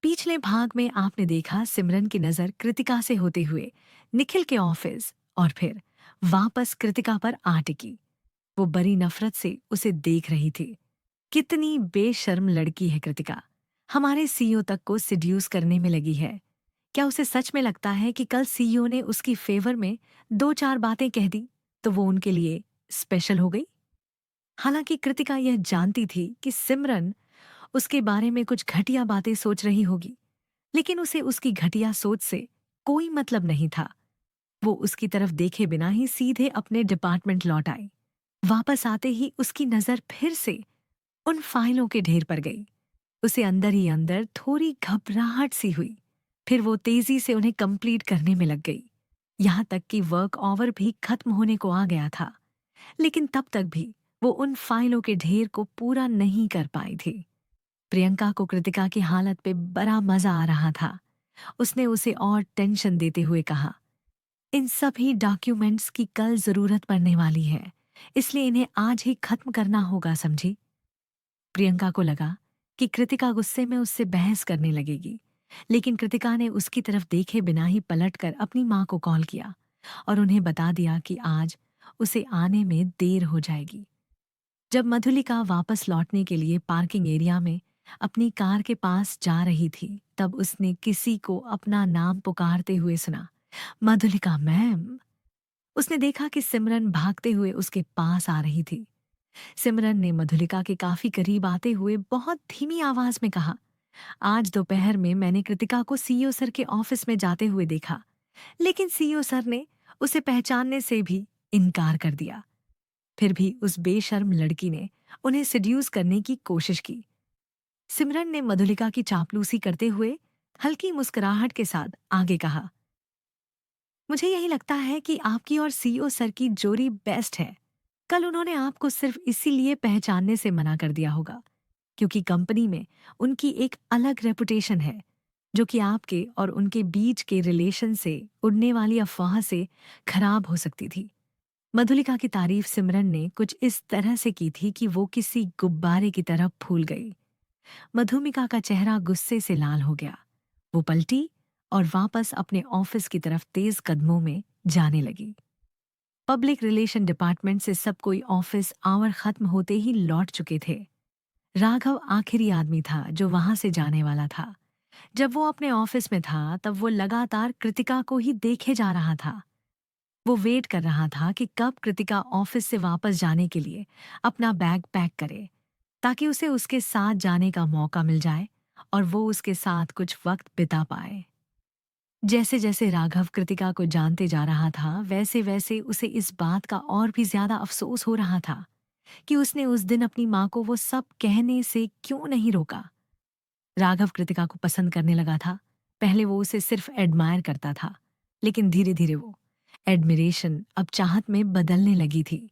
पिछले भाग में आपने देखा सिमरन की नजर कृतिका से होते हुए निखिल के ऑफिस और फिर वापस कृतिका पर आ टिकी। वो बड़ी नफरत से उसे देख रही थी। कितनी बेशर्म लड़की है कृतिका। हमारे सीईओ तक को सिड्यूस करने में लगी है। क्या उसे सच में लगता है कि कल सीईओ ने उसकी फेवर में दो चार बातें कह दी तो वो उनके लिए स्पेशल हो गई? हालांकि कृतिका यह जानती थी कि सिमरन उसके बारे में कुछ घटिया बातें सोच रही होगी, लेकिन उसे उसकी घटिया सोच से कोई मतलब नहीं था। वो उसकी तरफ देखे बिना ही सीधे अपने डिपार्टमेंट लौट आई। वापस आते ही उसकी नजर फिर से उन फाइलों के ढेर पर गई। उसे अंदर ही अंदर थोड़ी घबराहट सी हुई। फिर वो तेजी से उन्हें कंप्लीट करने में लग गई। यहां तक कि वर्क ओवर भी खत्म होने को आ गया था, लेकिन तब तक भी वो उन फाइलों के ढेर को पूरा नहीं कर पाई थी। प्रियंका को कृतिका की हालत पे बड़ा मजा आ रहा था। उसने उसे और टेंशन देते हुए कहा, इन सभी डॉक्यूमेंट्स की कल जरूरत पड़ने वाली है, इसलिए इन्हें आज ही खत्म करना होगा, समझी? प्रियंका को लगा कि कृतिका गुस्से में उससे बहस करने लगेगी, लेकिन कृतिका ने उसकी तरफ देखे बिना ही पलटकर अपनी माँ को कॉल किया और उन्हें बता दिया कि आज उसे आने में देर हो जाएगी। जब मधुलिका वापस लौटने के लिए पार्किंग एरिया में अपनी कार के पास जा रही थी, तब उसने किसी को अपना नाम पुकारते हुए सुना, मधुलिका मैम। उसने देखा कि सिमरन भागते हुए उसके पास आ रही थी। सिमरन ने मधुलिका के काफी करीब आते हुए बहुत धीमी आवाज में कहा, आज दोपहर में मैंने कृतिका को सीईओ सर के ऑफिस में जाते हुए देखा, लेकिन सीईओ सर ने उसे पहचानने से भी इनकार कर दिया। फिर भी उस बेशर्म लड़की ने उन्हें सेड्यूस करने की कोशिश की। सिमरन ने मधुलिका की चापलूसी करते हुए हल्की मुस्कुराहट के साथ आगे कहा, मुझे यही लगता है कि आपकी और सीईओ सर की जोड़ी बेस्ट है। कल उन्होंने आपको सिर्फ इसीलिए पहचानने से मना कर दिया होगा क्योंकि कंपनी में उनकी एक अलग रेपुटेशन है, जो कि आपके और उनके बीच के रिलेशन से उड़ने वाली अफवाह से खराब हो सकती थी। मधुलिका की तारीफ सिमरन ने कुछ इस तरह से की थी कि वो किसी गुब्बारे की तरह फूल गई। मधुमिका का चेहरा गुस्से से लाल हो गया। वो पलटी और वापस अपने ऑफिस की तरफ तेज कदमों में जाने लगी। पब्लिक रिलेशन डिपार्टमेंट से सब कोई ऑफिस आवर खत्म होते ही लौट चुके थे। राघव आखिरी आदमी था जो वहां से जाने वाला था। जब वो अपने ऑफिस में था तब वो लगातार कृतिका को ही देखे जा रहा था। वो वेट कर रहा था कि कब कृतिका ऑफिस से वापस जाने के लिए अपना बैग पैक करे, ताकि उसे उसके साथ जाने का मौका मिल जाए और वो उसके साथ कुछ वक्त बिता पाए। जैसे जैसे राघव कृतिका को जानते जा रहा था, वैसे वैसे उसे इस बात का और भी ज्यादा अफसोस हो रहा था कि उसने उस दिन अपनी माँ को वो सब कहने से क्यों नहीं रोका। राघव कृतिका को पसंद करने लगा था। पहले वो उसे सिर्फ एडमायर करता था, लेकिन धीरे धीरे वो एडमिरेशन अब चाहत में बदलने लगी थी।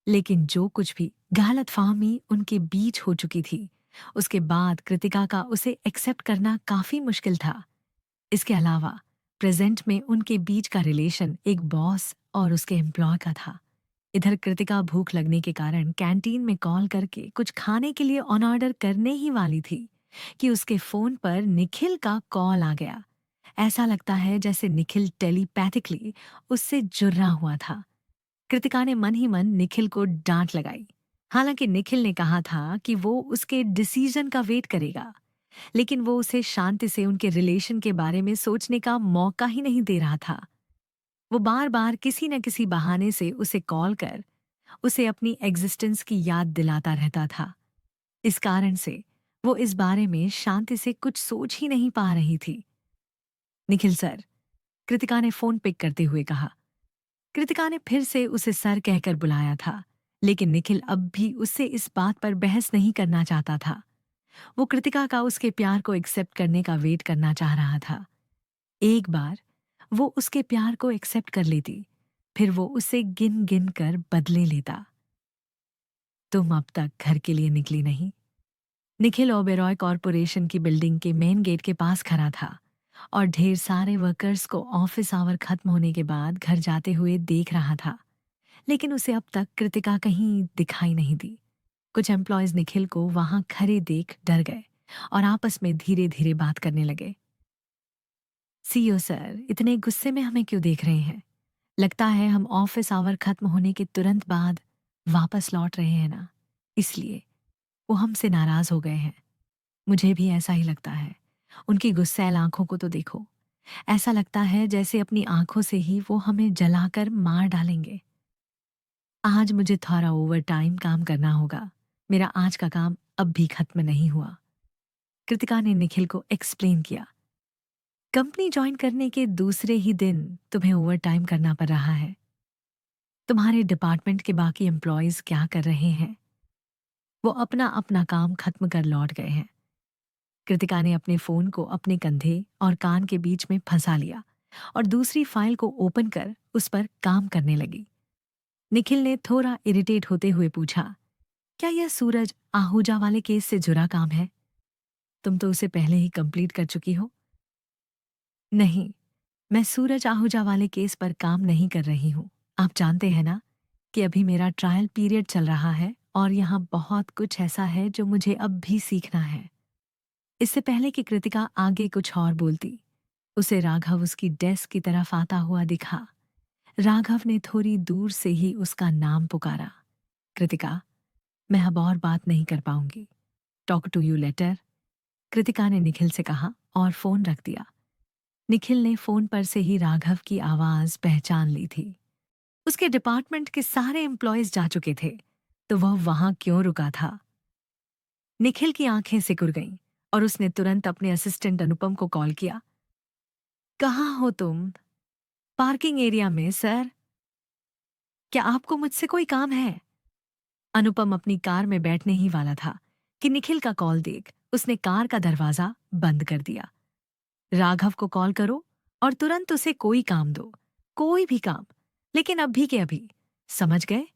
लेकिन जो कुछ भी गलतफहमी उनके बीच हो चुकी थी, उसके बाद कृतिका का उसे एक्सेप्ट करना काफी मुश्किल था। इसके अलावा प्रेजेंट में उनके बीच का रिलेशन एक बॉस और उसके एम्प्लॉय का था। इधर कृतिका भूख लगने के कारण कैंटीन में कॉल करके कुछ खाने के लिए ऑन ऑर्डर करने ही वाली थी कि उसके फोन पर निखिल का कॉल आ गया। ऐसा लगता है जैसे निखिल टेलीपैथिकली उससे जुड़ रहा हुआ था। कृतिका ने मन ही मन निखिल को डांट लगाई। हालांकि निखिल ने कहा था कि वो उसके डिसीजन का वेट करेगा, लेकिन वो उसे शांति से उनके रिलेशन के बारे में सोचने का मौका ही नहीं दे रहा था। वो बार बार किसी न किसी बहाने से उसे कॉल कर उसे अपनी एग्जिस्टेंस की याद दिलाता रहता था। इस कारण से वो इस बारे में शांति से कुछ सोच ही नहीं पा रही थी। निखिल सर, कृतिका ने फोन पिक करते हुए कहा। कृतिका ने फिर से उसे सर कहकर बुलाया था, लेकिन निखिल अब भी उससे इस बात पर बहस नहीं करना चाहता था। वो कृतिका का उसके प्यार को एक्सेप्ट करने का वेट करना चाह रहा था। एक बार वो उसके प्यार को एक्सेप्ट कर लेती, फिर वो उसे गिन गिन कर बदले लेता। तुम अब तक घर के लिए निकली नहीं? निखिल ओबेरॉय कॉरपोरेशन की बिल्डिंग के मेन गेट के पास खड़ा था और ढेर सारे वर्कर्स को ऑफिस आवर खत्म होने के बाद घर जाते हुए देख रहा था, लेकिन उसे अब तक कृतिका कहीं दिखाई नहीं दी। कुछ एम्प्लॉयज निखिल को वहां खड़े देख डर गए और आपस में धीरे धीरे बात करने लगे। सीईओ सर, इतने गुस्से में हमें क्यों देख रहे हैं? लगता है हम ऑफिस आवर खत्म होने के तुरंत बाद वापस लौट रहे हैं ना, इसलिए वो हमसे नाराज हो गए हैं। मुझे भी ऐसा ही लगता है। उनकी गुस्सैल आंखों को तो देखो, ऐसा लगता है जैसे अपनी आंखों से ही वो हमें जलाकर मार डालेंगे। आज मुझे थोड़ा ओवर टाइम काम करना होगा। मेरा आज का काम अब भी खत्म नहीं हुआ। कृतिका ने निखिल को एक्सप्लेन किया। कंपनी ज्वाइन करने के दूसरे ही दिन तुम्हें ओवर टाइम करना पड़ रहा है। तुम्हारे डिपार्टमेंट के बाकी एम्प्लॉयज क्या कर रहे हैं? वो अपना अपना काम खत्म कर लौट गए हैं। कृतिका ने अपने फोन को अपने कंधे और कान के बीच में फंसा लिया और दूसरी फाइल को ओपन कर उस पर काम करने लगी। निखिल ने थोड़ा इरिटेट होते हुए पूछा, क्या यह सूरज आहूजा वाले केस से जुड़ा काम है? तुम तो उसे पहले ही कंप्लीट कर चुकी हो। नहीं, मैं सूरज आहूजा वाले केस पर काम नहीं कर रही हूँ। आप जानते हैं ना कि अभी मेरा ट्रायल पीरियड चल रहा है और यहाँ बहुत कुछ ऐसा है जो मुझे अब भी सीखना है। इससे पहले कि कृतिका आगे कुछ और बोलती, उसे राघव उसकी डेस्क की तरफ आता हुआ दिखा। राघव ने थोड़ी दूर से ही उसका नाम पुकारा। कृतिका, मैं अब और बात नहीं कर पाऊंगी। Talk to you later, Kritika ने निखिल से कहा और फोन रख दिया। निखिल ने फोन पर से ही राघव की आवाज पहचान ली थी। उसके डिपार्टमेंट के सारे एम्प्लॉयज जा चुके थे, तो वह वहां क्यों रुका था? निखिल की आंखें सिकुड़ गईं और उसने तुरंत अपने असिस्टेंट अनुपम को कॉल किया। कहाँ हो तुम? पार्किंग एरिया में सर। क्या आपको मुझसे कोई काम है? अनुपम अपनी कार में बैठने ही वाला था कि निखिल का कॉल देख उसने कार का दरवाजा बंद कर दिया। राघव को कॉल करो और तुरंत उसे कोई काम दो, कोई भी काम, लेकिन अभी के अभी। समझ गए?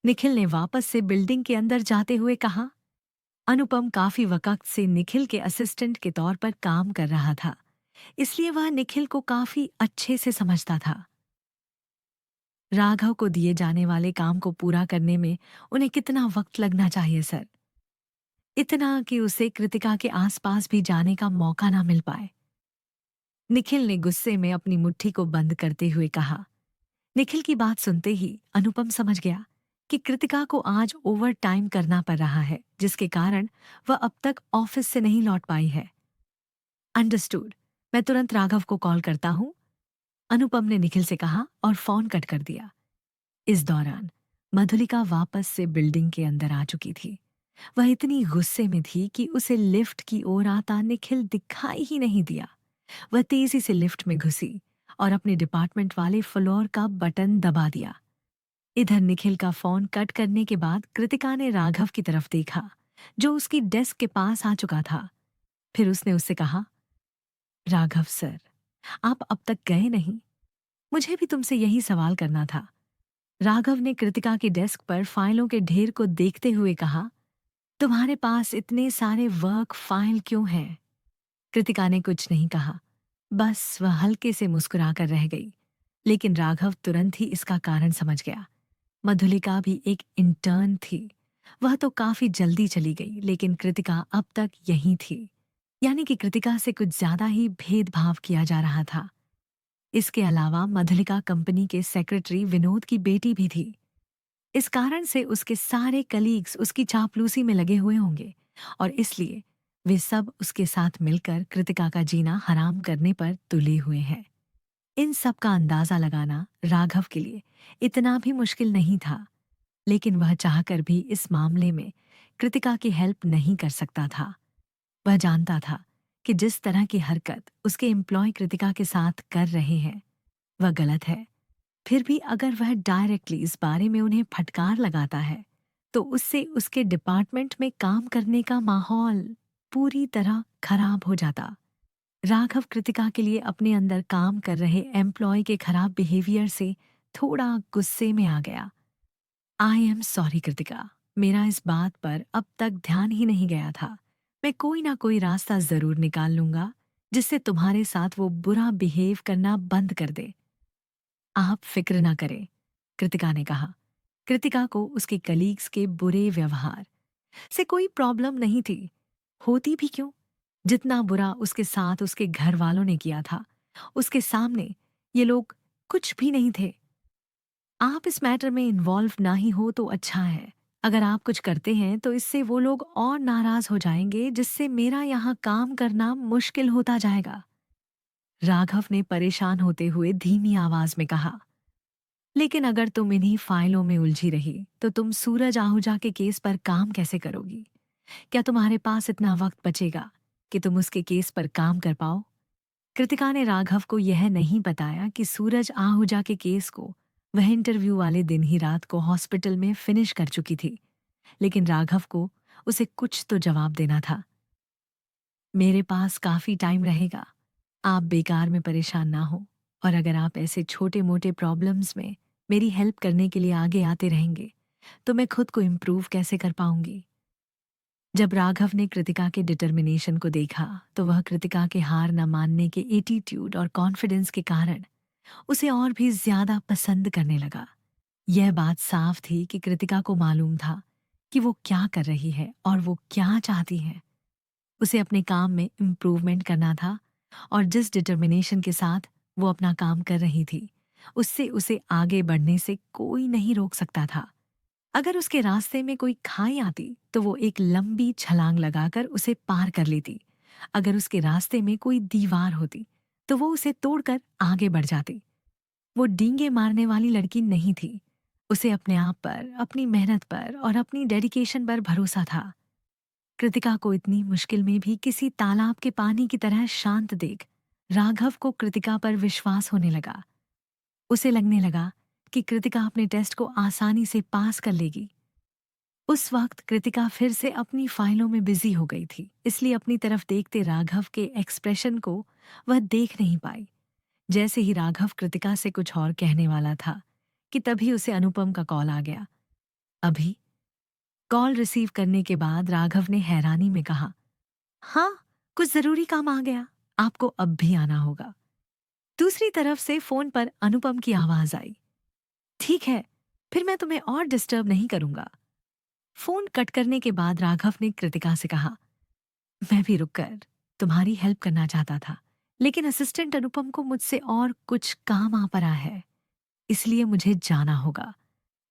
निखिल ने वापस से बिल्डिंग के अंदर जाते हुए कहा। अनुपम काफी वक्त से निखिल के असिस्टेंट के तौर पर काम कर रहा था, इसलिए वह निखिल को काफी अच्छे से समझता था। राघव को दिए जाने वाले काम को पूरा करने में उन्हें कितना वक्त लगना चाहिए सर? इतना कि उसे कृतिका के आसपास भी जाने का मौका ना मिल पाए। निखिल ने गुस्से में अपनी मुट्ठी को बंद करते हुए कहा। निखिल की बात सुनते ही अनुपम समझ गया कि कृतिका को आज ओवर टाइम करना पड़ रहा है, जिसके कारण वह अब तक ऑफिस से नहीं लौट पाई है। अंडरस्टूड, मैं तुरंत राघव को कॉल करता हूँ, अनुपम ने निखिल से कहा और फोन कट कर दिया। इस दौरान मधुलिका वापस से बिल्डिंग के अंदर आ चुकी थी। वह इतनी गुस्से में थी कि उसे लिफ्ट की ओर आता निखिल दिखाई ही नहीं दिया। वह तेजी से लिफ्ट में घुसी और अपने डिपार्टमेंट वाले फ्लोर का बटन दबा दिया। इधर निखिल का फोन कट करने के बाद कृतिका ने राघव की तरफ देखा, जो उसकी डेस्क के पास आ चुका था। फिर उसने उससे कहा, राघव सर, आप अब तक गए नहीं? मुझे भी तुमसे यही सवाल करना था। राघव ने कृतिका की डेस्क पर फाइलों के ढेर को देखते हुए कहा, तुम्हारे पास इतने सारे वर्क फाइल क्यों हैं? कृतिका ने कुछ नहीं कहा, बस वह हल्के से मुस्कुराकर रह गई। लेकिन राघव तुरंत ही इसका कारण समझ गया। मधुलिका भी एक इंटर्न थी। वह तो काफी जल्दी चली गई, लेकिन कृतिका अब तक यहीं थी। यानी कि कृतिका से कुछ ज्यादा ही भेदभाव किया जा रहा था। इसके अलावा मधुलिका कंपनी के सेक्रेटरी विनोद की बेटी भी थी। इस कारण से उसके सारे कलीग्स उसकी चापलूसी में लगे हुए होंगे और इसलिए वे सब उसके साथ मिलकर कृतिका का जीना हराम करने पर तुले हुए हैं। इन सब का अंदाजा लगाना राघव के लिए इतना भी मुश्किल नहीं था, लेकिन वह चाहकर भी इस मामले में कृतिका की हेल्प नहीं कर सकता था। वह जानता था कि जिस तरह की हरकत उसके एम्प्लॉय कृतिका के साथ कर रहे हैं वह गलत है। फिर भी अगर वह डायरेक्टली इस बारे में उन्हें फटकार लगाता है तो उससे उसके डिपार्टमेंट में काम करने का माहौल पूरी तरह खराब हो जाता। राघव कृतिका के लिए अपने अंदर काम कर रहे एम्प्लॉय के खराब बिहेवियर से थोड़ा गुस्से में आ गया। आई एम सॉरी कृतिका, मेरा इस बात पर अब तक ध्यान ही नहीं गया था। मैं कोई ना कोई रास्ता जरूर निकाल लूंगा जिससे तुम्हारे साथ वो बुरा बिहेव करना बंद कर दे। आप फिक्र ना करें, कृतिका ने कहा। कृतिका को उसके कलीग्स के बुरे व्यवहार से कोई प्रॉब्लम नहीं थी। होती भी क्यों? जितना बुरा उसके साथ उसके घर वालों ने किया था, उसके सामने ये लोग कुछ भी नहीं थे। आप इस मैटर में इन्वॉल्व ना ही हो तो अच्छा है। अगर आप कुछ करते हैं तो इससे वो लोग और नाराज हो जाएंगे, जिससे मेरा यहाँ काम करना मुश्किल होता जाएगा। राघव ने परेशान होते हुए धीमी आवाज में कहा। लेकिन अगर तुम इन्हीं फाइलों में उलझी रही तो तुम सूरज आहूजा के केस पर काम कैसे करोगी? क्या तुम्हारे पास इतना वक्त बचेगा कि तुम उसके केस पर काम कर पाओ? कृतिका ने राघव को यह नहीं बताया कि सूरज आहूजा के केस को वह इंटरव्यू वाले दिन ही रात को हॉस्पिटल में फिनिश कर चुकी थी। लेकिन राघव को उसे कुछ तो जवाब देना था। मेरे पास काफी टाइम रहेगा, आप बेकार में परेशान ना हो, और अगर आप ऐसे छोटे मोटे प्रॉब्लम्स में मेरी हेल्प करने के लिए आगे आते रहेंगे तो मैं खुद को इम्प्रूव कैसे कर पाऊंगी? जब राघव ने कृतिका के डिटर्मिनेशन को देखा तो वह कृतिका के हार न मानने के एटीट्यूड और कॉन्फिडेंस के कारण उसे और भी ज्यादा पसंद करने लगा। यह बात साफ थी कि कृतिका को मालूम था कि वो क्या कर रही है और वो क्या चाहती है। उसे अपने काम में इम्प्रूवमेंट करना था, और जिस डिटर्मिनेशन के साथ वो अपना काम कर रही थी, उससे उसे आगे बढ़ने से कोई नहीं रोक सकता था। अगर उसके रास्ते में कोई खाई आती तो वो एक लंबी छलांग लगाकर उसे पार कर लेती। अगर उसके रास्ते में कोई दीवार होती तो वो उसे तोड़कर आगे बढ़ जाती। वो डींगे मारने वाली लड़की नहीं थी। उसे अपने आप पर, अपनी मेहनत पर और अपनी डेडिकेशन पर भरोसा था। कृतिका को इतनी मुश्किल में भी किसी तालाब के पानी की तरह शांत देख राघव को कृतिका पर विश्वास होने लगा। उसे लगने लगा कि कृतिका अपने टेस्ट को आसानी से पास कर लेगी। उस वक्त कृतिका फिर से अपनी फाइलों में बिजी हो गई थी, इसलिए अपनी तरफ देखते राघव के एक्सप्रेशन को वह देख नहीं पाई। जैसे ही राघव कृतिका से कुछ और कहने वाला था कि तभी उसे अनुपम का कॉल आ गया। अभी कॉल रिसीव करने के बाद राघव ने हैरानी में कहा, हाँ, कुछ जरूरी काम आ गया, आपको अब भी आना होगा। दूसरी तरफ से फोन पर अनुपम की आवाज आई, ठीक है, फिर मैं तुम्हें और डिस्टर्ब नहीं करूंगा। फोन कट करने के बाद राघव ने कृतिका से कहा, मैं भी रुककर तुम्हारी हेल्प करना चाहता था, लेकिन असिस्टेंट अनुपम को मुझसे और कुछ काम आ पड़ा है, इसलिए मुझे जाना होगा।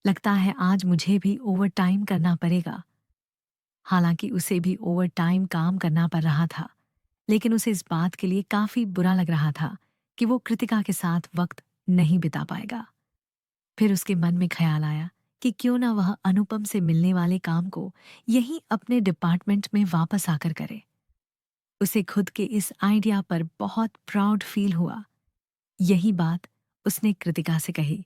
लगता है आज मुझे भी ओवर टाइम करना पड़ेगा। हालांकि उसे भी ओवर टाइम काम करना पड़ रहा था, लेकिन उसे इस बात के लिए काफी बुरा लग रहा था कि वो कृतिका के साथ वक्त नहीं बिता पाएगा। फिर उसके मन में ख्याल आया कि क्यों ना वह अनुपम से मिलने वाले काम को यहीं अपने डिपार्टमेंट में वापस आकर करे। उसे खुद के इस आइडिया पर बहुत प्राउड फील हुआ। यही बात उसने कृतिका से कही,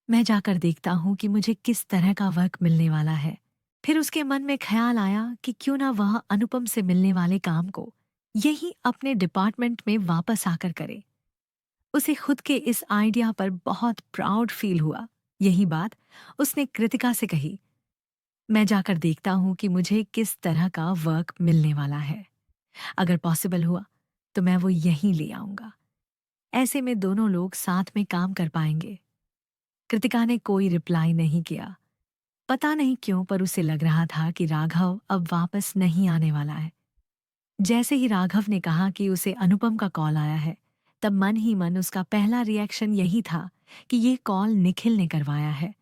मैं जाकर देखता हूं कि मुझे किस तरह का वर्क मिलने वाला है। फिर उसके मन में ख्याल आया कि क्यों ना वह अनुपम से मिलने वाले काम को यही अपने डिपार्टमेंट में वापस आकर करे। उसे खुद के इस आइडिया पर बहुत प्राउड फील हुआ। यही बात उसने कृतिका से कही, मैं जाकर देखता हूं कि मुझे किस तरह का वर्क मिलने वाला है। अगर पॉसिबल हुआ तो मैं वो यहीं ले आऊंगा। ऐसे में दोनों लोग साथ में काम कर पाएंगे। कृतिका ने कोई रिप्लाई नहीं किया। पता नहीं क्यों, पर उसे लग रहा था कि राघव अब वापस नहीं आने वाला है। जैसे ही राघव ने कहा कि उसे अनुपम का कॉल आया है, तब मन ही मन उसका पहला रिएक्शन यही था कि ये कॉल निखिल ने करवाया है।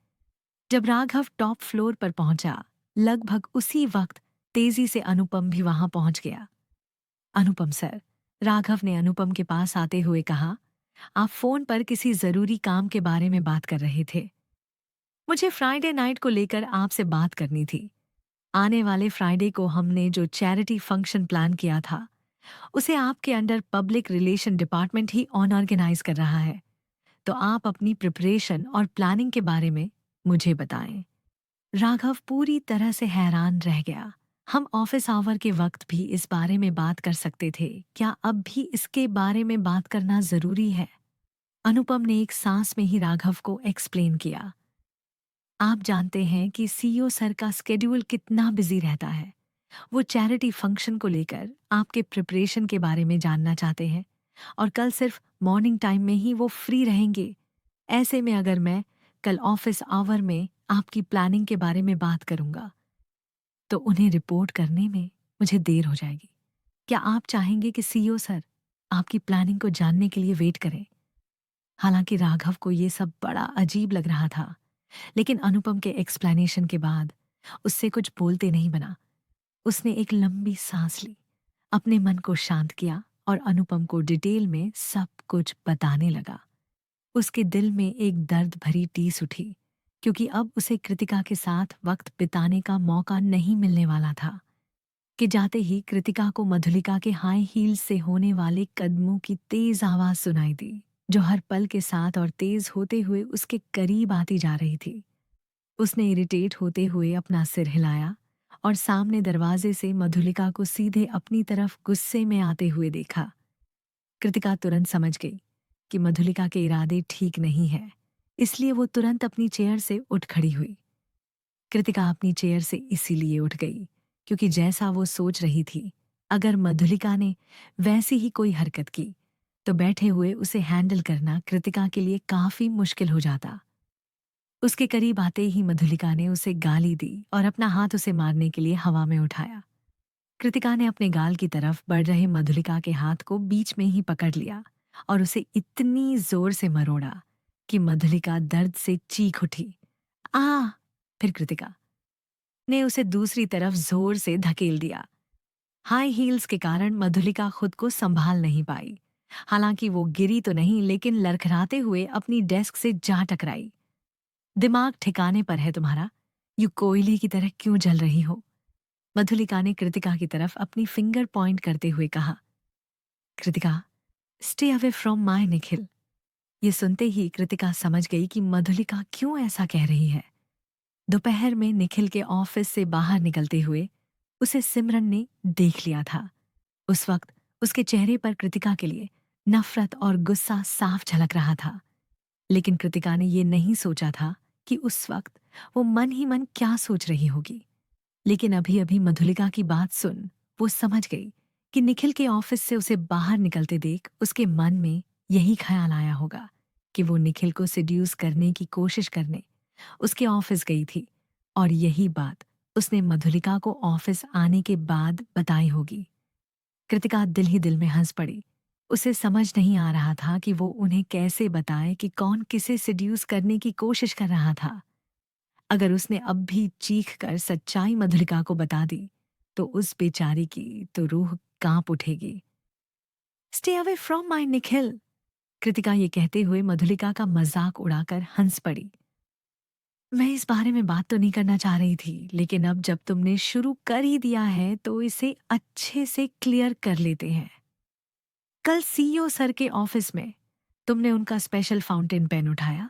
जब राघव टॉप फ्लोर पर पहुंचा, लगभग उसी वक्त तेजी से अनुपम भी वहां पहुंच गया। अनुपम सर, राघव ने अनुपम के पास आते हुए कहा, आप फोन पर किसी जरूरी काम के बारे में बात कर रहे थे। मुझे फ्राइडे नाइट को लेकर आपसे बात करनी थी। आने वाले फ्राइडे को हमने जो चैरिटी फंक्शन प्लान किया था, उसे आपके अंडर पब्लिक रिलेशन डिपार्टमेंट ही ऑर्गेनाइज कर रहा है। तो आप अपनी प्रिपरेशन और प्लानिंग के बारे में मुझे बताएं। राघव पूरी तरह से हैरान रह गया। हम ऑफिस आवर के वक्त भी इस बारे में बात कर सकते थे, क्या अब भी इसके बारे में बात करना जरूरी है? अनुपम ने एक सांस में ही राघव को एक्सप्लेन किया, आप जानते हैं कि सीईओ सर का स्केड्यूल कितना बिजी रहता है। वो चैरिटी फंक्शन को लेकर आपके प्रिपरेशन के बारे में जानना चाहते हैं, और कल सिर्फ मॉर्निंग टाइम में ही वो फ्री रहेंगे। ऐसे में अगर मैं कल ऑफिस आवर में आपकी प्लानिंग के बारे में बात करूंगा तो उन्हें रिपोर्ट करने में मुझे देर हो जाएगी। क्या आप चाहेंगे कि सीईओ सर आपकी प्लानिंग को जानने के लिए वेट करें? हालांकि राघव को ये सब बड़ा अजीब लग रहा था, लेकिन अनुपम के एक्सप्लेनेशन के बाद उससे कुछ बोलते नहीं बना। उसने एक लंबी सांस ली, अपने मन को शांत किया और अनुपम को डिटेल में सब कुछ बताने लगा। उसके दिल में एक दर्द भरी टीस उठी, क्योंकि अब उसे कृतिका के साथ वक्त बिताने का मौका नहीं मिलने वाला था। कि जाते ही कृतिका को मधुलिका के हाई हील्स से होने वाले कदमों की तेज आवाज सुनाई दी, जो हर पल के साथ और तेज होते हुए उसके करीब आती जा रही थी। उसने इरिटेट होते हुए अपना सिर हिलाया और सामने दरवाजे से मधुलिका को सीधे अपनी तरफ गुस्से में आते हुए देखा। कृतिका तुरंत समझ गई कि मधुलिका के इरादे ठीक नहीं है, इसलिए वो तुरंत अपनी चेयर से उठ खड़ी हुई। कृतिका अपनी चेयर से इसीलिए उठ गई क्योंकि जैसा वो सोच रही थी, अगर मधुलिका ने वैसी ही कोई हरकत की तो बैठे हुए उसे हैंडल करना कृतिका के लिए काफी मुश्किल हो जाता। उसके करीब आते ही मधुलिका ने उसे गाली दी और अपना हाथ उसे मारने के लिए हवा में उठाया। कृतिका ने अपने गाल की तरफ बढ़ रहे मधुलिका के हाथ को बीच में ही पकड़ लिया और उसे इतनी जोर से मरोड़ा कि मधुलिका दर्द से चीख उठी। आ! फिर कृतिका ने उसे दूसरी तरफ जोर से धकेल दिया। हाई हील्स के कारण मधुलिका खुद को संभाल नहीं पाई। हालांकि वो गिरी तो नहीं, लेकिन लड़खड़ाते हुए अपनी डेस्क से जा टकराई। दिमाग ठिकाने पर है तुम्हारा? यू कोयले की तरह क्यों जल रही हो? मधुलिका ने कृतिका की तरफ अपनी फिंगर पॉइंट करते हुए कहा। Kritika, stay away from my Nikhil. ये सुनते ही कृतिका समझ गई कि मधुलिका क्यों ऐसा कह रही है। दोपहर में निखिल के ऑफिस से बाहर निकलते हुए उसे सिमरन ने देख लिया था। उस वक्त उसके चेहरे पर कृतिका के लिए नफरत और गुस्सा साफ झलक रहा था। लेकिन कृतिका ने यह नहीं सोचा था कि उस वक्त वो मन ही मन क्या सोच रही होगी। लेकिन अभी अभी मधुलिका की बात सुन वो समझ गई कि निखिल के ऑफिस से उसे बाहर निकलते देख उसके मन में यही ख्याल आया होगा कि वो निखिल को सिड्यूस करने की कोशिश करने उसके ऑफिस गई थी, और यही बात उसने मधुलिका को ऑफिस आने के बाद बताई होगी। कृतिका दिल ही दिल में हंस पड़ी। उसे समझ नहीं आ रहा था कि वो उन्हें कैसे बताए कि कौन किसे सिड्यूस करने की कोशिश कर रहा था। अगर उसने अब भी चीख कर सच्चाई मधुलिका को बता दी तो उस बेचारी की तो रूह कांप उठेगी। Stay away from my Nikhil. Kritika ये कहते हुए मधुलिका का मजाक उड़ाकर हंस पड़ी। मैं इस बारे में बात तो नहीं करना चाह रही थी, लेकिन अब जब तुमने शुरू कर ही दिया है तो इसे अच्छे से क्लियर कर लेते हैं। कल सीईओ सर के ऑफिस में तुमने उनका स्पेशल फाउंटेन पेन उठाया।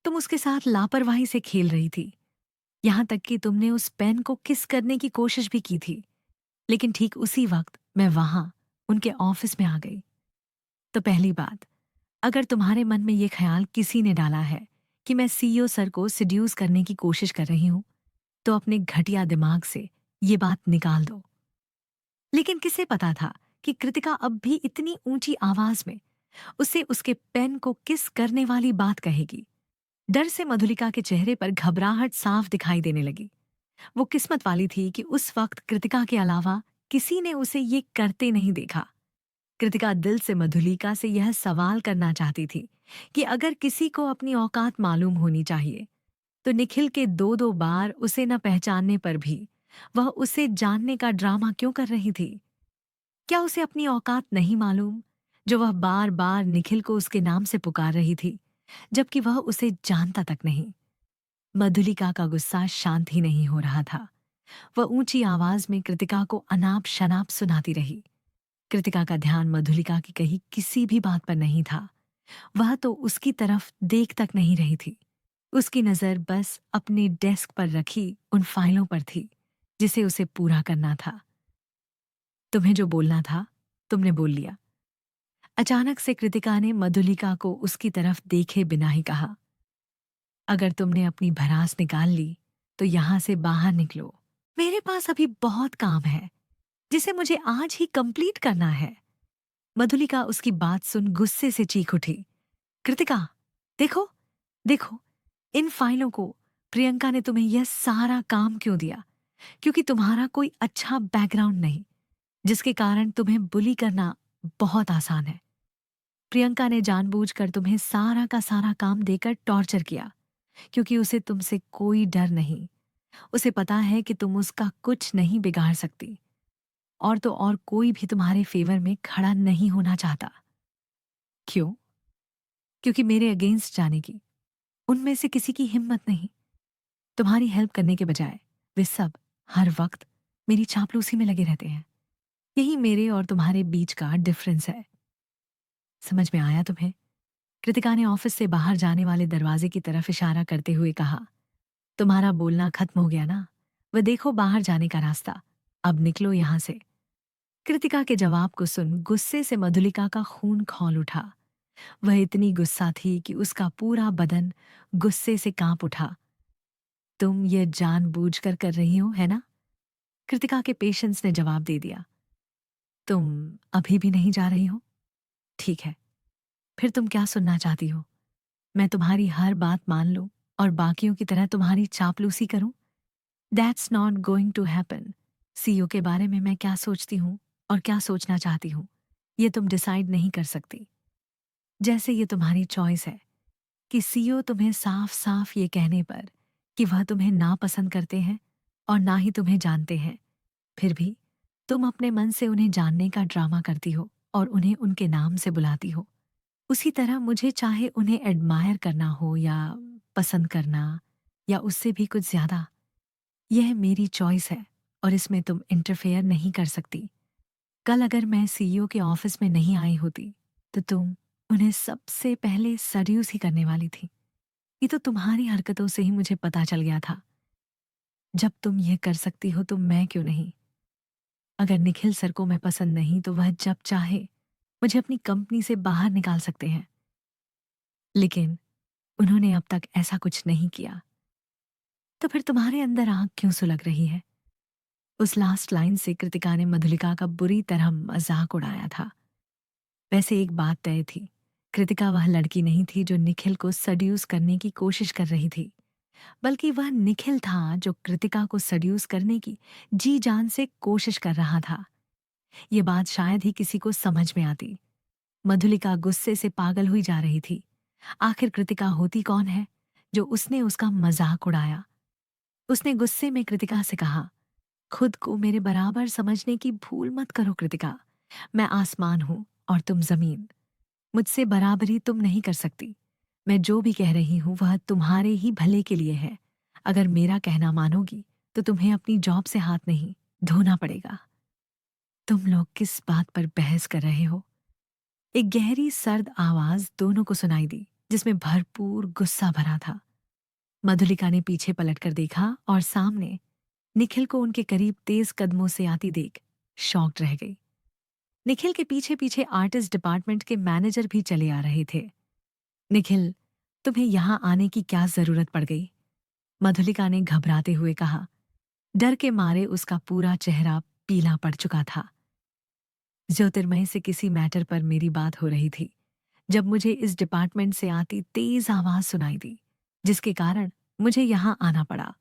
तुम उसके साथ लापरवाही से खेल रही थी, यहां तक कि तुमने उस पेन को किस करने की कोशिश भी की थी। लेकिन ठीक उसी वक्त मैं वहां उनके ऑफिस में आ गई। तो पहली बात, अगर तुम्हारे मन में ये ख्याल किसी ने डाला है कि मैं सीईओ सर को सिड्यूस करने की कोशिश कर रही हूं, तो अपने घटिया दिमाग से ये बात निकाल दो। लेकिन किसे पता था कि कृतिका अब भी इतनी ऊंची आवाज में उसे उसके पेन को किस करने वाली बात कहेगी। डर से मधुलिका के चेहरे पर घबराहट साफ दिखाई देने लगी। वो किस्मत वाली थी कि उस वक्त कृतिका के अलावा किसी ने उसे ये करते नहीं देखा। कृतिका दिल से मधुलिका से यह सवाल करना चाहती थी कि अगर किसी को अपनी औकात मालूम होनी चाहिए तो निखिल के दो दो बार उसे न पहचानने पर भी वह उसे जानने का ड्रामा क्यों कर रही थी। क्या उसे अपनी औकात नहीं मालूम, जो वह बार बार निखिल को उसके नाम से पुकार रही थी, जबकि वह उसे जानता तक नहीं। मधुलिका का गुस्सा शांत ही नहीं हो रहा था। वह ऊंची आवाज में कृतिका को अनाप शनाप सुनाती रही। कृतिका का ध्यान मधुलिका की कही किसी भी बात पर नहीं था। वह तो उसकी तरफ देख तक नहीं रही थी। उसकी नजर बस अपने डेस्क पर रखी उन फाइलों पर थी जिसे उसे पूरा करना था। तुम्हें जो बोलना था तुमने बोल लिया। अचानक से कृतिका ने मधुलिका को उसकी तरफ देखे बिना ही कहा। अगर तुमने अपनी भड़ास निकाल ली तो यहां से बाहर निकलो। मेरे पास अभी बहुत काम है जिसे मुझे आज ही कंप्लीट करना है। मधुलिका उसकी बात सुन गुस्से से चीख उठी। कृतिका, देखो देखो, इन फाइलों को प्रियंका ने तुम्हें यह सारा काम क्यों दिया? क्योंकि तुम्हारा कोई अच्छा बैकग्राउंड नहीं, जिसके कारण तुम्हें बुली करना बहुत आसान है। प्रियंका ने जानबूझकर तुम्हें सारा का सारा काम देकर टॉर्चर किया, क्योंकि उसे तुमसे कोई डर नहीं। उसे पता है कि तुम उसका कुछ नहीं बिगाड़ सकती, और तो और कोई भी तुम्हारे फेवर में खड़ा नहीं होना चाहता। क्यों? क्योंकि मेरे अगेंस्ट जाने की उनमें से किसी की हिम्मत नहीं। तुम्हारी हेल्प करने के बजाय वे सब हर वक्त मेरी चापलूसी में लगे रहते हैं। यही मेरे और तुम्हारे बीच का डिफरेंस है। समझ में आया तुम्हें? कृतिका ने ऑफिस से बाहर जाने वाले दरवाजे की तरफ इशारा करते हुए कहा। तुम्हारा बोलना खत्म हो गया ना? वह देखो बाहर जाने का रास्ता। अब निकलो यहां से। कृतिका के जवाब को सुन गुस्से से मधुलिका का खून खौल उठा। वह इतनी गुस्सा थी कि उसका पूरा बदन गुस्से से कांप उठा। तुम ये जानबूझकर कर रही हो, है ना? कृतिका के पेशेंस ने जवाब दे दिया। तुम अभी भी नहीं जा रही हो? ठीक है, फिर तुम क्या सुनना चाहती हो? मैं तुम्हारी हर बात मान लूं और बाकियों की तरह तुम्हारी चापलूसी करूं? That's not going to happen. CEO के बारे में मैं क्या सोचती हूँ और क्या सोचना चाहती हूँ, ये तुम डिसाइड नहीं कर सकती। जैसे ये तुम्हारी चॉइस है कि सीईओ तुम्हें साफ साफ ये कहने पर कि वह तुम्हें नापसंद करते हैं और ना ही तुम्हें जानते हैं, फिर भी तुम अपने मन से उन्हें जानने का ड्रामा करती हो और उन्हें उनके नाम से बुलाती हो। उसी तरह मुझे चाहे उन्हें एडमायर करना हो या पसंद करना या उससे भी कुछ ज्यादा, यह मेरी चॉइस है और इसमें तुम इंटरफेयर नहीं कर सकती। कल अगर मैं सीईओ के ऑफिस में नहीं आई होती तो तुम उन्हें सबसे पहले सड्यूस ही करने वाली थी। ये तो तुम्हारी हरकतों से ही मुझे पता चल गया था। जब तुम यह कर सकती हो तो मैं क्यों नहीं? अगर निखिल सर को मैं पसंद नहीं तो वह जब चाहे मुझे अपनी कंपनी से बाहर निकाल सकते हैं, लेकिन उन्होंने अब तक ऐसा कुछ नहीं किया। तो फिर तुम्हारे अंदर आग क्यों सुलग रही है? उस लास्ट लाइन से कृतिका ने मधुलिका का बुरी तरह मजाक उड़ाया था। वैसे एक बात तय थी, कृतिका वह लड़की नहीं थी जो निखिल को सड्यूस करने की कोशिश कर रही थी, बल्कि वह निखिल था जो कृतिका को सड्यूस करने की जी जान से कोशिश कर रहा था। ये बात शायद ही किसी को समझ में आती। मधुलिका गुस्से से पागल हुई जा रही थी। आखिर कृतिका होती कौन है जो उसने उसका मजाक उड़ाया? उसने गुस्से में कृतिका से कहा, खुद को मेरे बराबर समझने की भूल मत करो कृतिका। मैं आसमान हूं और तुम जमीन। मुझसे बराबरी तुम नहीं कर सकती। मैं जो भी कह रही हूं वह तुम्हारे ही भले के लिए है। अगर मेरा कहना मानोगी तो तुम्हें अपनी जॉब से हाथ नहीं धोना पड़ेगा। तुम लोग किस बात पर बहस कर रहे हो? एक गहरी सर्द आवाज दोनों को सुनाई दी, जिसमें भरपूर गुस्सा भरा था। मधुलिका ने पीछे पलटकर देखा और सामने निखिल को उनके करीब तेज कदमों से आती देख शॉक्ड रह गई। निखिल के पीछे पीछे आर्टिस्ट डिपार्टमेंट के मैनेजर भी चले आ रहे थे। निखिल, तुम्हें यहां आने की क्या जरूरत पड़ गई? मधुलिका ने घबराते हुए कहा। डर के मारे उसका पूरा चेहरा पीला पड़ चुका था। ज्योतिर्मय से किसी मैटर पर मेरी बात हो रही थी जब मुझे इस डिपार्टमेंट से आती तेज आवाज सुनाई दी, जिसके कारण मुझे यहां आना पड़ा।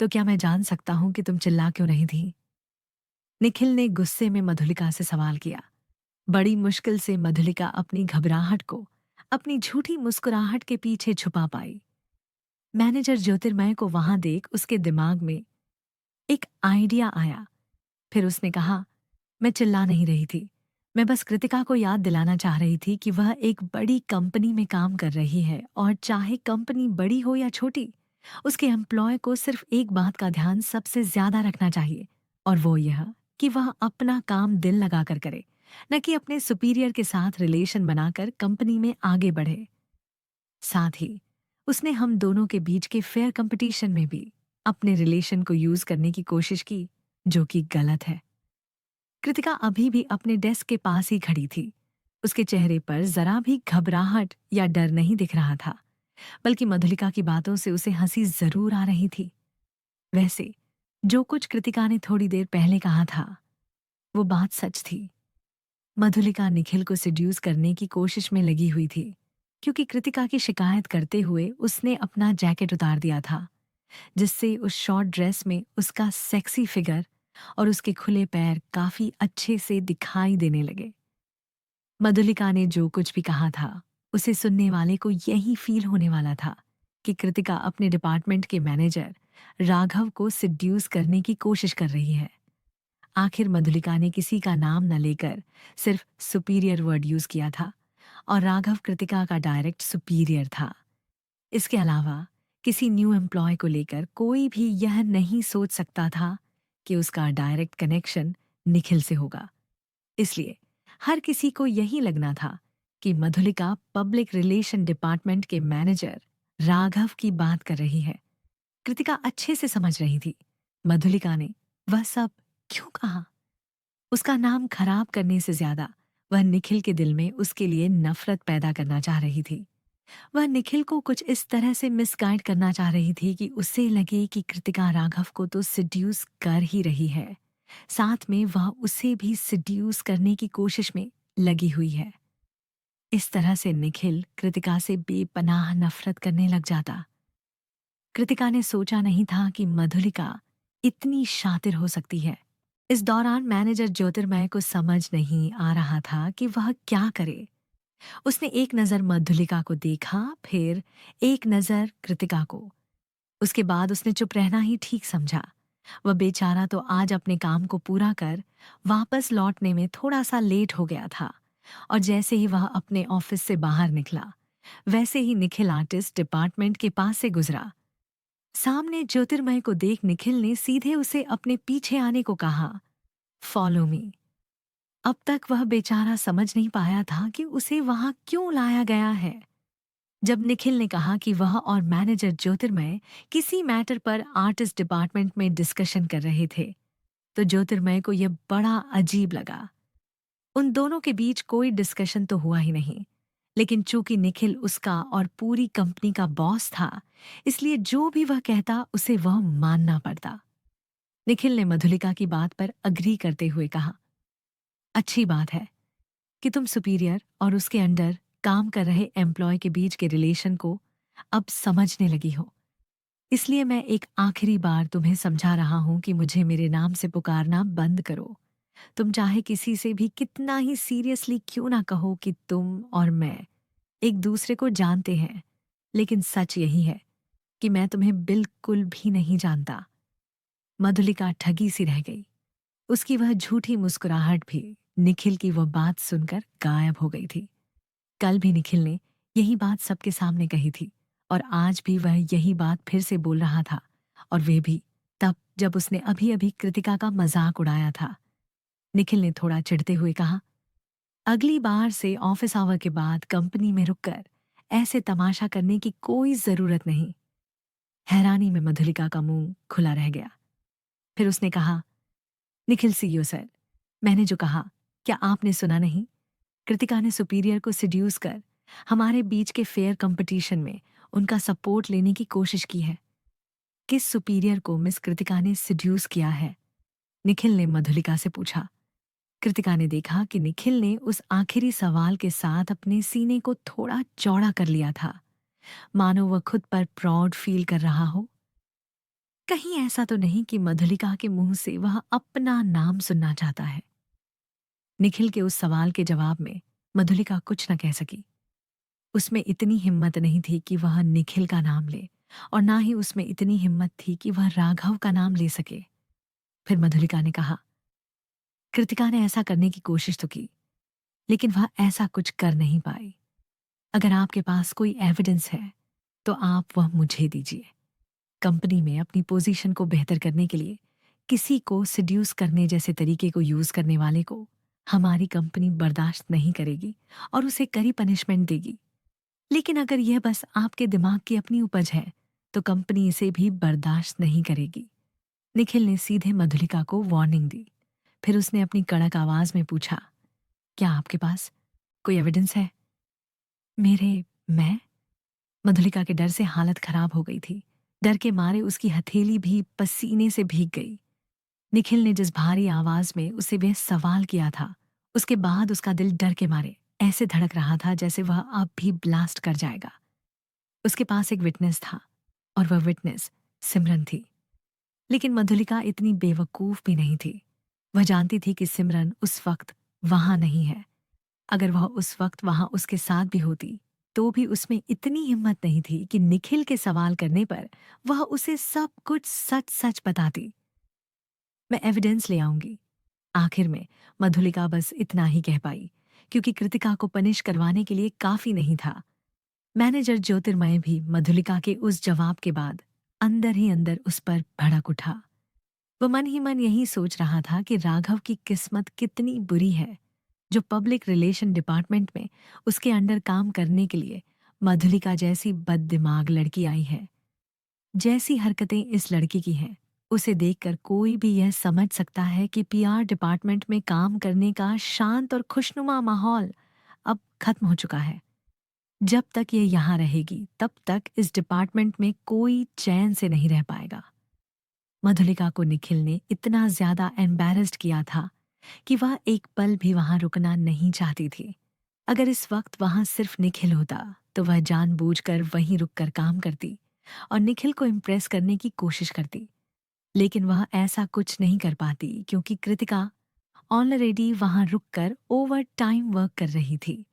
तो क्या मैं जान सकता हूं कि तुम चिल्ला क्यों रही थी? निखिल ने गुस्से में मधुलिका से सवाल किया। बड़ी मुश्किल से मधुलिका अपनी घबराहट को अपनी झूठी मुस्कुराहट के पीछे छुपा पाई। मैनेजर ज्योतिर्मय को वहां देख उसके दिमाग में एक आइडिया आया। फिर उसने कहा, मैं चिल्ला नहीं रही थी। मैं बस कृतिका को याद दिलाना चाह रही थी कि वह एक बड़ी कंपनी में काम कर रही है और चाहे कंपनी बड़ी हो या छोटी, उसके एम्प्लॉय को सिर्फ एक बात का ध्यान सबसे ज्यादा रखना चाहिए, और वो यह कि वह अपना काम दिल लगाकर करे, न कि अपने सुपीरियर के साथ रिलेशन बनाकर कंपनी में आगे बढ़े। साथ ही उसने हम दोनों के बीच के फेयर कंपटीशन में भी अपने रिलेशन को यूज करने की कोशिश की, जो कि गलत है। कृतिका अभी भी अपने डेस्क के पास ही खड़ी थी। उसके चेहरे पर जरा भी घबराहट या डर नहीं दिख रहा था, बल्कि मधुलिका की बातों से उसे हंसी जरूर आ रही थी। वैसे जो कुछ कृतिका ने थोड़ी देर पहले कहा था वो बात सच थी। मधुलिका निखिल को सिड्यूस करने की कोशिश में लगी हुई थी, क्योंकि कृतिका की शिकायत करते हुए उसने अपना जैकेट उतार दिया था, जिससे उस शॉर्ट ड्रेस में उसका सेक्सी फिगर और उसके खुले पैर काफी अच्छे से दिखाई देने लगे। मधुलिका ने जो कुछ भी कहा था, उसे सुनने वाले को यही फील होने वाला था कि कृतिका अपने डिपार्टमेंट के मैनेजर राघव को सिड्यूस करने की कोशिश कर रही है। आखिर मधुलिका ने किसी का नाम न लेकर सिर्फ सुपीरियर वर्ड यूज किया था और राघव कृतिका का डायरेक्ट सुपीरियर था। इसके अलावा किसी न्यू एम्प्लॉय को लेकर कोई भी यह नहीं सोच सकता था कि उसका डायरेक्ट कनेक्शन निखिल से होगा। इसलिए हर किसी को यही लगना था कि मधुलिका पब्लिक रिलेशन डिपार्टमेंट के मैनेजर राघव की बात कर रही है। कृतिका अच्छे से समझ रही थी मधुलिका ने वह सब क्यों कहा। उसका नाम खराब करने से ज्यादा वह निखिल के दिल में उसके लिए नफरत पैदा करना चाह रही थी। वह निखिल को कुछ इस तरह से मिसगाइड करना चाह रही थी कि उसे लगे कि कृतिका राघव को तो सिड्यूस कर ही रही है, साथ में वह उसे भी सिड्यूस करने की कोशिश में लगी हुई है। इस तरह से निखिल कृतिका से बेपनाह नफरत करने लग जाता। कृतिका ने सोचा नहीं था कि मधुलिका इतनी शातिर हो सकती है। इस दौरान मैनेजर ज्योतिर्मय को समझ नहीं आ रहा था कि वह क्या करे। उसने एक नजर मधुलिका को देखा, फिर एक नजर कृतिका को। उसके बाद उसने चुप रहना ही ठीक समझा। वह बेचारा तो आज अपने काम को पूरा कर वापस लौटने में थोड़ा सा लेट हो गया था और जैसे ही वह अपने ऑफिस से बाहर निकला, वैसे ही निखिल आर्टिस्ट डिपार्टमेंट के पास से गुजरा। सामने ज्योतिर्मय को देख निखिल ने सीधे उसे अपने पीछे आने को कहा, फॉलो मी। अब तक वह बेचारा समझ नहीं पाया था कि उसे वहां क्यों लाया गया है। जब निखिल ने कहा कि वह और मैनेजर ज्योतिर्मय किसी मैटर पर आर्टिस्ट डिपार्टमेंट में डिस्कशन कर रहे थे, तो ज्योतिर्मय को यह बड़ा अजीब लगा। उन दोनों के बीच कोई डिस्कशन तो हुआ ही नहीं, लेकिन चूंकि निखिल उसका और पूरी कंपनी का बॉस था, इसलिए जो भी वह कहता उसे वह मानना पड़ता। निखिल ने मधुलिका की बात पर अग्री करते हुए कहा, अच्छी बात है कि तुम सुपीरियर और उसके अंडर काम कर रहे एम्प्लॉय के बीच के रिलेशन को अब समझने लगी हो। इसलिए मैं एक आखिरी बार तुम्हें समझा रहा हूं कि मुझे मेरे नाम से पुकारना बंद करो। तुम चाहे किसी से भी कितना ही सीरियसली क्यों ना कहो कि तुम और मैं एक दूसरे को जानते हैं, लेकिन सच यही है कि मैं तुम्हें बिल्कुल भी नहीं जानता। मधुलिका ठगी सी रह गई। उसकी वह झूठी मुस्कुराहट भी निखिल की वह बात सुनकर गायब हो गई थी। कल भी निखिल ने यही बात सबके सामने कही थी और आज भी वह यही बात फिर से बोल रहा था, और वे भी तब जब उसने अभी अभी कृतिका का मजाक उड़ाया था। निखिल ने थोड़ा चिढ़ते हुए कहा, अगली बार से ऑफिस आवर के बाद कंपनी में रुककर ऐसे तमाशा करने की कोई जरूरत नहीं। हैरानी में मधुलिका का मुंह खुला रह गया। फिर उसने कहा, निखिल सीईओ सर, मैंने जो कहा क्या आपने सुना नहीं? कृतिका ने सुपीरियर को सिड्यूस कर हमारे बीच के फेयर कंपटीशन में उनका सपोर्ट लेने की कोशिश की है। किस सुपीरियर को मिस कृतिका ने सिड्यूस किया है? निखिल ने मधुलिका से पूछा। कृतिका ने देखा कि निखिल ने उस आखिरी सवाल के साथ अपने सीने को थोड़ा चौड़ा कर लिया था, मानो वह खुद पर प्राउड फील कर रहा हो। कहीं ऐसा तो नहीं कि मधुलिका के मुंह से वह अपना नाम सुनना चाहता है? निखिल के उस सवाल के जवाब में मधुलिका कुछ न कह सकी। उसमें इतनी हिम्मत नहीं थी कि वह निखिल का नाम ले, और ना ही उसमें इतनी हिम्मत थी कि वह राघव का नाम ले सके। फिर मधुलिका ने कहा, कृतिका ने ऐसा करने की कोशिश तो की, लेकिन वह ऐसा कुछ कर नहीं पाई। अगर आपके पास कोई एविडेंस है तो आप वह मुझे दीजिए। कंपनी में अपनी पोजीशन को बेहतर करने के लिए किसी को सिड्यूस करने जैसे तरीके को यूज करने वाले को हमारी कंपनी बर्दाश्त नहीं करेगी और उसे कड़ी पनिशमेंट देगी। लेकिन अगर यह बस आपके दिमाग की अपनी उपज है तो कंपनी इसे भी बर्दाश्त नहीं करेगी। निखिल ने सीधे मधुलिका को वार्निंग दी। फिर उसने अपनी कड़क आवाज में पूछा, क्या आपके पास कोई एविडेंस है? मैं मधुलिका के डर से हालत खराब हो गई थी। डर के मारे उसकी हथेली भी पसीने से भीग गई। निखिल ने जिस भारी आवाज में उसे वह सवाल किया था, उसके बाद उसका दिल डर के मारे ऐसे धड़क रहा था जैसे वह अब भी ब्लास्ट कर जाएगा। उसके पास एक विटनेस था और वह विटनेस सिमरन थी। लेकिन मधुलिका इतनी बेवकूफ भी नहीं थी। वह जानती थी कि सिमरन उस वक्त वहां नहीं है। अगर वह उस वक्त वहां उसके साथ भी होती तो भी उसमें इतनी हिम्मत नहीं थी कि निखिल के सवाल करने पर वह उसे सब कुछ सच सच बताती। मैं एविडेंस ले आऊंगी। आखिर में मधुलिका बस इतना ही कह पाई, क्योंकि कृतिका को पनिश करवाने के लिए काफी नहीं था। मैनेजर ज्योतिर्मय भी मधुलिका के उस जवाब के बाद अंदर ही अंदर उस पर भड़क उठा। वह मन ही मन यही सोच रहा था कि राघव की किस्मत कितनी बुरी है, जो पब्लिक रिलेशन डिपार्टमेंट में उसके अंडर काम करने के लिए मधुलिका जैसी बददिमाग लड़की आई है। जैसी हरकतें इस लड़की की हैं, उसे देखकर कोई भी यह समझ सकता है कि पीआर डिपार्टमेंट में काम करने का शांत और खुशनुमा माहौल अब खत्म हो चुका है। जब तक ये यहाँ रहेगी तब तक इस डिपार्टमेंट में कोई चैन से नहीं रह पाएगा। मधुलिका को निखिल ने इतना ज्यादा एम्बैरेस्ड किया था कि वह एक पल भी वहां रुकना नहीं चाहती थी। अगर इस वक्त वहां सिर्फ निखिल होता तो वह जानबूझकर वहीं रुककर काम करती और निखिल को इम्प्रेस करने की कोशिश करती। लेकिन वह ऐसा कुछ नहीं कर पाती क्योंकि कृतिका ऑलरेडी वहां रुककर ओवर टाइम वर्क कर रही थी।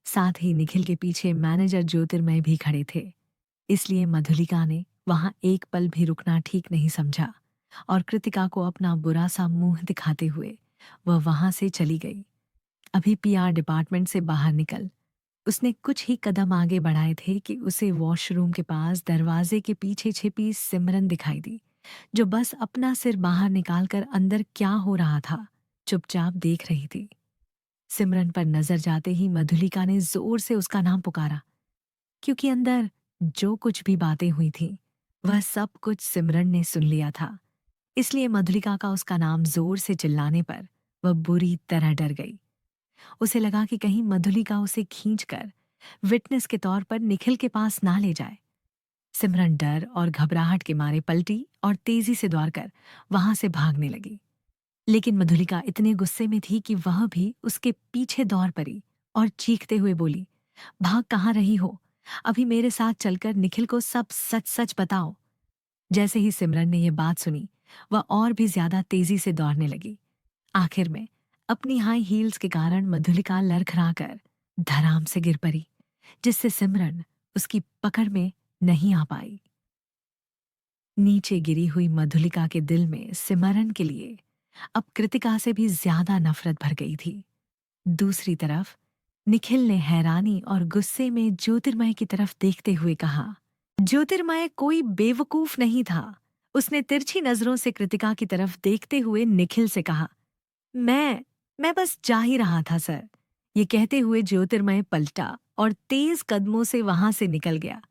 साथ ही निखिल के पीछे मैनेजर ज्योतिर्मय भी खड़े थे। इसलिए मधुलिका ने वहां एक पल भी रुकना ठीक नहीं समझा और कृतिका को अपना बुरा सा मुंह दिखाते हुए वह वहां से चली गई। अभी पीआर डिपार्टमेंट से बाहर निकल उसने कुछ ही कदम आगे बढ़ाए थे कि उसे वॉशरूम के पास दरवाजे के पीछे छिपी सिमरन दिखाई दी, जो बस अपना सिर बाहर निकालकर अंदर क्या हो रहा था चुपचाप देख रही थी। सिमरन पर नजर जाते ही मधुलिका ने जोर से उसका नाम पुकारा, क्योंकि अंदर जो कुछ भी बातें हुई थीं वह सब कुछ सिमरन ने सुन लिया था। इसलिए मधुलिका का उसका नाम जोर से चिल्लाने पर वह बुरी तरह डर गई। उसे लगा कि कहीं मधुलिका उसे खींचकर विटनेस के तौर पर निखिल के पास ना ले जाए। सिमरन डर और घबराहट के मारे पलटी और तेजी से दौड़कर वहां से भागने लगी। लेकिन मधुलिका इतने गुस्से में थी कि वह भी उसके पीछे दौड़ पड़ी और चीखते हुए बोली, भाग कहाँ रही हो? अभी मेरे साथ चलकर निखिल को सब सच सच बताओ। जैसे ही सिमरन ने यह बात सुनी वह और भी ज्यादा तेजी से दौड़ने लगी। आखिर में अपनी हाई हील्स के कारण मधुलिका लड़खड़ाकर धड़ाम से गिर पड़ी, जिससे सिमरन उसकी पकड़ में नहीं आ पाई। नीचे गिरी हुई मधुलिका के दिल में सिमरन के लिए अब कृतिका से भी ज्यादा नफरत भर गई थी। दूसरी तरफ निखिल ने हैरानी और गुस्से में ज्योतिर्मय की तरफ देखते हुए कहा। ज्योतिर्मय कोई बेवकूफ नहीं था। उसने तिरछी नजरों से कृतिका की तरफ देखते हुए निखिल से कहा, मैं बस जा ही रहा था सर। ये कहते हुए ज्योतिर्मय पलटा और तेज कदमों से वहां से निकल गया।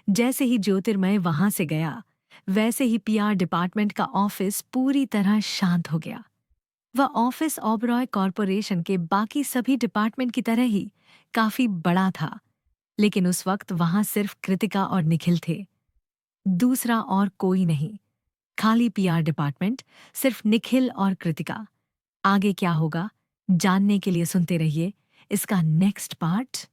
जैसे ही ज्योतिर्मय वहां से गया वैसे ही पीआर डिपार्टमेंट का ऑफिस पूरी तरह शांत हो गया। वह ऑफिस ओबरॉय कॉरपोरेशन के बाकी सभी डिपार्टमेंट की तरह ही काफी बड़ा था, लेकिन उस वक्त वहां सिर्फ कृतिका और निखिल थे, दूसरा और कोई नहीं। खाली पीआर डिपार्टमेंट, सिर्फ निखिल और कृतिका। आगे क्या होगा जानने के लिए सुनते रहिए इसका नेक्स्ट पार्ट।